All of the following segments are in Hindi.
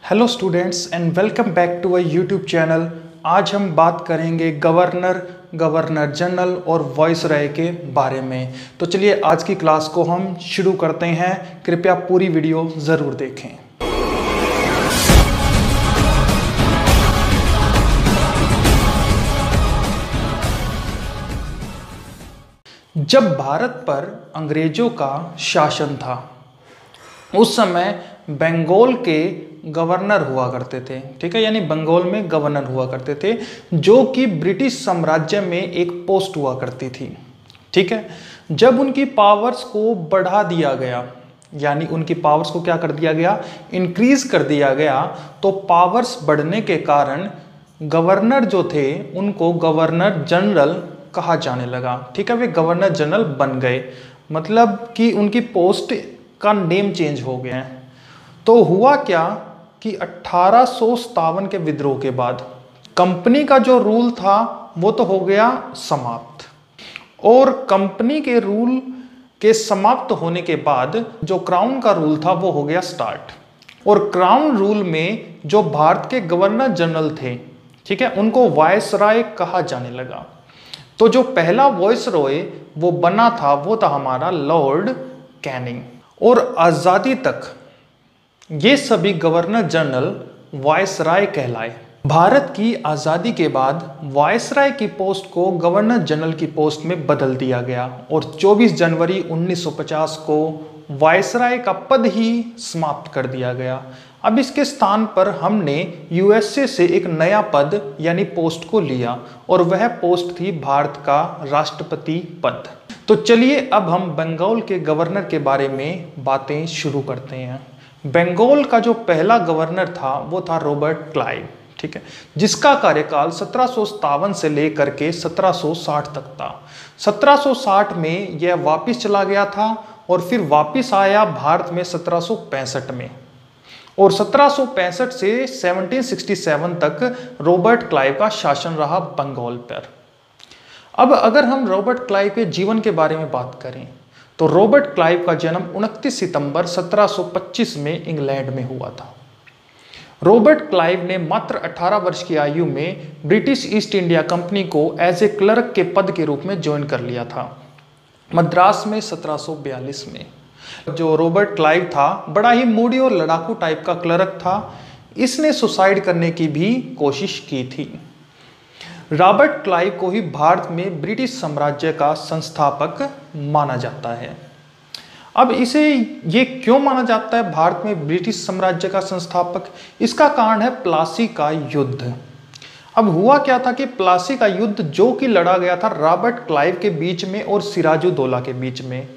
Hello students and welcome back to a YouTube channel. आज हम बात करेंगे गवर्नर जनरल और वाइसराय के बारे में। तो चलिए आज की क्लास को हम शुरू करते हैं। कृपया पूरी वीडियो ज़रूर देखें। जब भारत पर अंग्रेजों का शासन था उस समय बंगाल के गवर्नर हुआ करते थे, ठीक है, यानी बंगाल में गवर्नर हुआ करते थे, जो कि ब्रिटिश साम्राज्य में एक पोस्ट हुआ करती थी, ठीक है। जब उनकी पावर्स को बढ़ा दिया गया, यानी उनकी पावर्स को क्या कर दिया गया, इंक्रीज कर दिया गया, तो पावर्स बढ़ने के कारण गवर्नर जो थे उनको गवर्नर जनरल कहा जाने लगा, ठीक है। वे गवर्नर जनरल बन गए, मतलब कि उनकी पोस्ट का नेम चेंज हो गया है। तो हुआ क्या कि 1857 के विद्रोह के बाद कंपनी का जो रूल था वो तो हो गया समाप्त, और कंपनी के रूल के समाप्त होने के बाद जो क्राउन का रूल था वो हो गया स्टार्ट। और क्राउन रूल में जो भारत के गवर्नर जनरल थे, ठीक है, उनको वायसराय कहा जाने लगा। तो जो पहला वायसराय वो बना था वो था हमारा लॉर्ड कैनिंग। और आज़ादी तक ये सभी गवर्नर जनरल वायसराय कहलाए। भारत की आज़ादी के बाद वायसराय की पोस्ट को गवर्नर जनरल की पोस्ट में बदल दिया गया और 24 जनवरी 1950 को वायसराय का पद ही समाप्त कर दिया गया। अब इसके स्थान पर हमने यूएसए से एक नया पद यानी पोस्ट को लिया, और वह पोस्ट थी भारत का राष्ट्रपति पद। तो चलिए अब हम बंगाल के गवर्नर के बारे में बातें शुरू करते हैं। बंगाल का जो पहला गवर्नर था वो था रॉबर्ट क्लाइव, ठीक है, जिसका कार्यकाल 1757 से लेकर के 1760 तक था। 1760 में यह वापस चला गया था और फिर वापस आया भारत में 1765 में, और 1765 से 1767 तक रॉबर्ट क्लाइव का शासन रहा बंगाल पर। अब अगर हम रॉबर्ट क्लाइव के जीवन के बारे में बात करें तो रॉबर्ट क्लाइव का जन्म 29 सितंबर 1725 में इंग्लैंड में हुआ था। रॉबर्ट क्लाइव ने मात्र 18 वर्ष की आयु में ब्रिटिश ईस्ट इंडिया कंपनी को एज ए क्लर्क के पद के रूप में ज्वाइन कर लिया था मद्रास में 1742 में। जो रॉबर्ट क्लाइव था बड़ा ही मूडी और लड़ाकू टाइप का क्लर्क था। इसने सुसाइड करने की भी कोशिश की थी। रॉबर्ट क्लाइव को ही भारत में ब्रिटिश साम्राज्य का संस्थापक माना जाता है। अब इसे ये क्यों माना जाता है भारत में ब्रिटिश साम्राज्य का संस्थापक? इसका कारण है प्लासी का युद्ध। अब हुआ क्या था कि प्लासी का युद्ध जो कि लड़ा गया था रॉबर्ट क्लाइव के बीच में और सिराजुद्दौला के बीच में।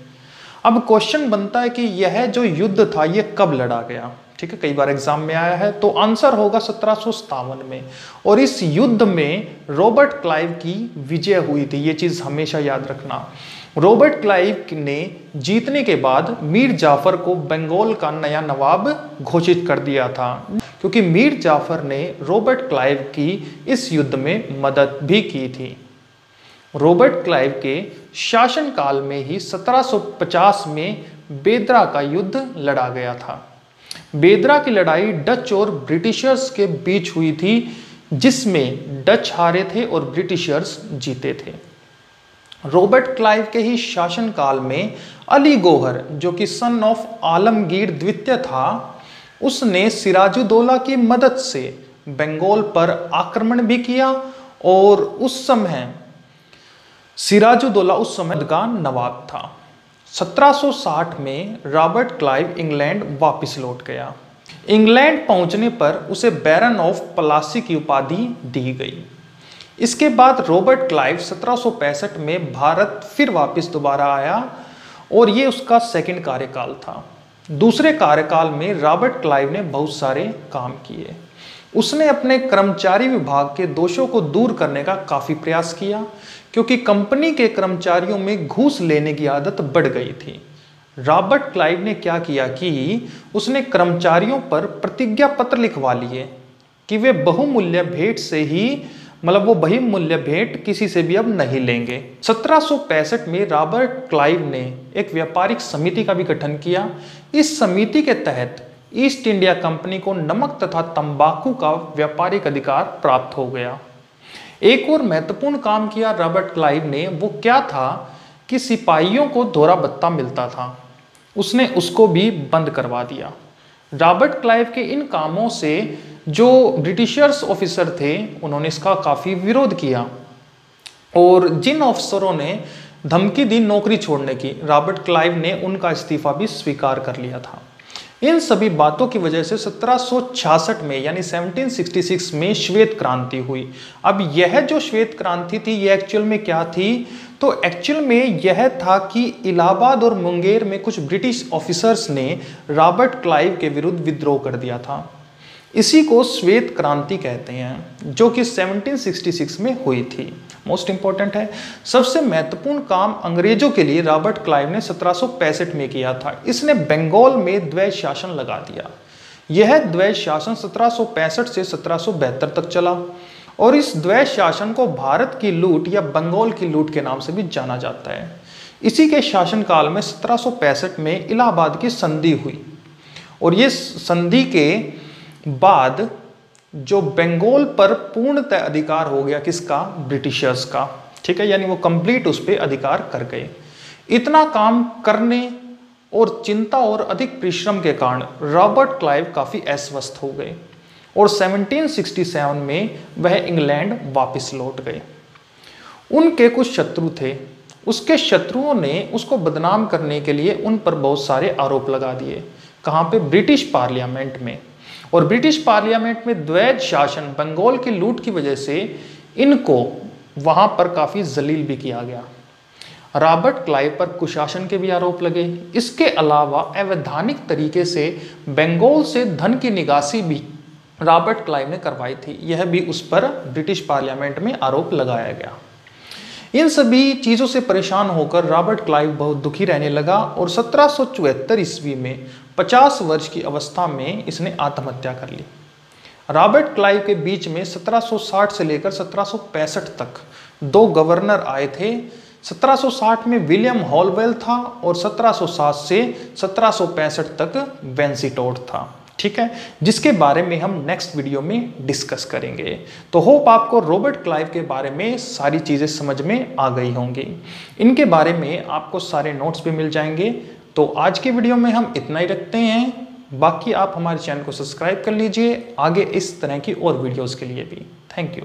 अब क्वेश्चन बनता है कि यह जो युद्ध था यह कब लड़ा गया, ठीक है, कई बार एग्जाम में आया है। तो आंसर होगा 1757 में, और इस युद्ध में रॉबर्ट क्लाइव की विजय हुई थी। ये चीज हमेशा याद रखना। रॉबर्ट क्लाइव ने जीतने के बाद मीर जाफर को बंगाल का नया नवाब घोषित कर दिया था, क्योंकि मीर जाफर ने रॉबर्ट क्लाइव की इस युद्ध में मदद भी की थी। रॉबर्ट क्लाइव के शासनकाल में ही 1750 में बेदरा का युद्ध लड़ा गया था। बेदरा की लड़ाई डच और ब्रिटिशर्स के बीच हुई थी, जिसमें डच हारे थे और ब्रिटिशर्स जीते थे। रॉबर्ट क्लाइव के ही शासनकाल में अली गौहर, जो कि सन ऑफ आलमगीर द्वितीय था, उसने सिराजुद्दौला की मदद से बंगाल पर आक्रमण भी किया, और उस समय सिराजुद्दौला उस समय का नवाब था। 1760 में रॉबर्ट क्लाइव इंग्लैंड वापस लौट गया। इंग्लैंड पहुंचने पर उसे बैरन ऑफ प्लासी की उपाधि दी गई। इसके बाद रॉबर्ट क्लाइव 1765 में भारत फिर वापस दोबारा आया, और ये उसका सेकंड कार्यकाल था। दूसरे कार्यकाल में रॉबर्ट क्लाइव ने बहुत सारे काम किए। उसने अपने कर्मचारी विभाग के दोषों को दूर करने का काफी प्रयास किया, क्योंकि कंपनी के कर्मचारियों में घूस लेने की आदत बढ़ गई थी। रॉबर्ट क्लाइव ने क्या किया कि उसने कर्मचारियों पर प्रतिज्ञा पत्र लिखवा लिए कि वे बहुमूल्य भेंट से ही, मतलब वो बहुमूल्य भेंट किसी से भी अब नहीं लेंगे। 1765 में रॉबर्ट क्लाइव ने एक व्यापारिक समिति का भी गठन किया। इस समिति के तहत ईस्ट इंडिया कंपनी को नमक तथा तंबाकू का व्यापारिक अधिकार प्राप्त हो गया। एक और महत्वपूर्ण काम किया रॉबर्ट क्लाइव ने, वो क्या था कि सिपाहियों को दोहरा भत्ता मिलता था, उसने उसको भी बंद करवा दिया। रॉबर्ट क्लाइव के इन कामों से जो ब्रिटिशर्स ऑफिसर थे उन्होंने इसका काफ़ी विरोध किया और जिन अफसरों ने धमकी दी नौकरी छोड़ने की, रॉबर्ट क्लाइव ने उनका इस्तीफा भी स्वीकार कर लिया था। इन सभी बातों की वजह से 1766 में यानी 1766 में श्वेत क्रांति हुई। अब यह जो श्वेत क्रांति थी ये एक्चुअल में क्या थी, तो एक्चुअल में यह था कि इलाहाबाद और मुंगेर में कुछ ब्रिटिश ऑफिसर्स ने रॉबर्ट क्लाइव के विरुद्ध विद्रोह कर दिया था। इसी को श्वेत क्रांति कहते हैं, जो कि 1766 में हुई थी। मोस्ट इंपॉर्टेंट है। सबसे महत्वपूर्ण काम अंग्रेजों के लिए रॉबर्ट क्लाइव ने 1765 में किया था। इसने बंगाल में द्वैध शासन लगा दिया। यह द्वैध शासन 1765 से 1772 तक चला और इस द्वैध शासन को भारत की लूट या बंगाल की लूट के नाम से भी जाना जाता है। इसी के शासनकाल में 1765 में इलाहाबाद की संधि हुई और ये संधि के बाद जो बंगाल पर पूर्णतः अधिकार हो गया किसका, ब्रिटिशर्स का। ठीक है, यानी वो कंप्लीट उस पर अधिकार कर गए। इतना काम करने और चिंता और अधिक परिश्रम के कारण रॉबर्ट क्लाइव काफी अस्वस्थ हो गए और 1767 में वह इंग्लैंड वापस लौट गए। उनके कुछ शत्रु थे, उसके शत्रुओं ने उसको बदनाम करने के लिए उन पर बहुत सारे आरोप लगा दिए। कहाँ पे, ब्रिटिश पार्लियामेंट में। और ब्रिटिश पार्लियामेंट में द्वैध शासन बंगाल की लूट की वजह से इनको वहां पर काफी जलील भी किया गया। रॉबर्ट क्लाइव पर कुशासन के भी आरोप लगे। इसके अलावा अवैधानिक तरीके से बंगाल से धन की निकासी भी रॉबर्ट क्लाइव ने करवाई थी। यह भी उस पर ब्रिटिश पार्लियामेंट में आरोप लगाया गया। इन सभी चीज़ों से परेशान होकर रॉबर्ट क्लाइव बहुत दुखी रहने लगा और 1774 ईस्वी में 50 वर्ष की अवस्था में इसने आत्महत्या कर ली। रॉबर्ट क्लाइव के बीच में 1760 से लेकर 1765 तक 2 गवर्नर आए थे। 1760 में विलियम हॉलवेल था और 1707 से 1765 तक वेंसीटोट था। ठीक है, जिसके बारे में हम नेक्स्ट वीडियो में डिस्कस करेंगे। तो होप आपको रॉबर्ट क्लाइव के बारे में सारी चीज़ें समझ में आ गई होंगी। इनके बारे में आपको सारे नोट्स भी मिल जाएंगे। तो आज के वीडियो में हम इतना ही रखते हैं। बाकी आप हमारे चैनल को सब्सक्राइब कर लीजिए आगे इस तरह की और वीडियोज़ के लिए भी। Thank you.